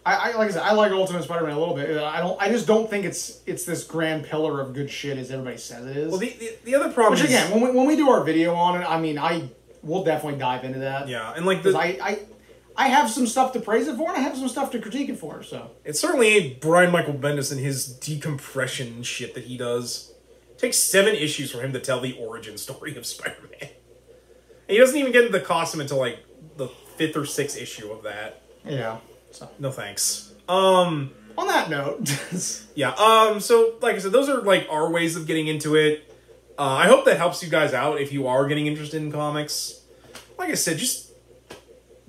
like I said, I like Ultimate Spider-Man a little bit. I just don't think it's this grand pillar of good shit as everybody says it is. Well, the other problem is... Which, again, when we do our video on it, we'll definitely dive into that. Yeah, and I have some stuff to praise it for, and I have some stuff to critique it for. So it certainly ain't Brian Michael Bendis and his decompression shit that he does. It takes 7 issues for him to tell the origin story of Spider-Man. And he doesn't even get into the costume until like the 5th or 6th issue of that. Yeah. So no thanks. On that note, yeah. So like I said, those are like our ways of getting into it. I hope that helps you guys out if you are getting interested in comics. Like I said, just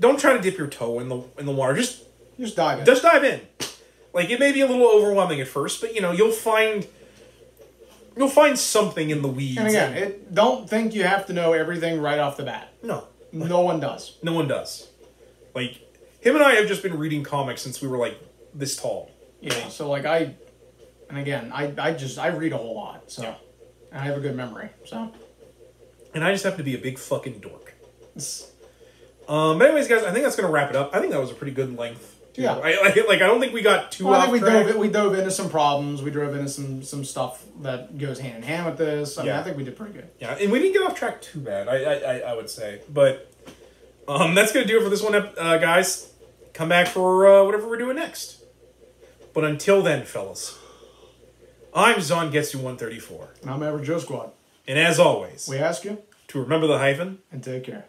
don't try to dip your toe in the water. Just dive in. Just dive in. Like it may be a little overwhelming at first, but you know you'll find something in the weeds. And again, don't think you have to know everything right off the bat. No. No one does. No one does. Like, him and I have just been reading comics since we were, like, this tall. Yeah, so, like, I read a whole lot, so. Yeah. And I have a good memory, so. And I just happen to be a big fucking dork. But anyways, guys, I think that's going to wrap it up. I think that was a pretty good length. Too. Yeah. I don't think we got too off track. We dove into some problems. We drove into some stuff that goes hand in hand with this. I mean, I think we did pretty good. Yeah, and we didn't get off track too bad, I would say. But that's going to do it for this one, guys. Come back for whatever we're doing next. But until then, fellas, I'm Zongetsu134. And I'm Average Joe Squad. And as always, we ask you to remember the hyphen and take care.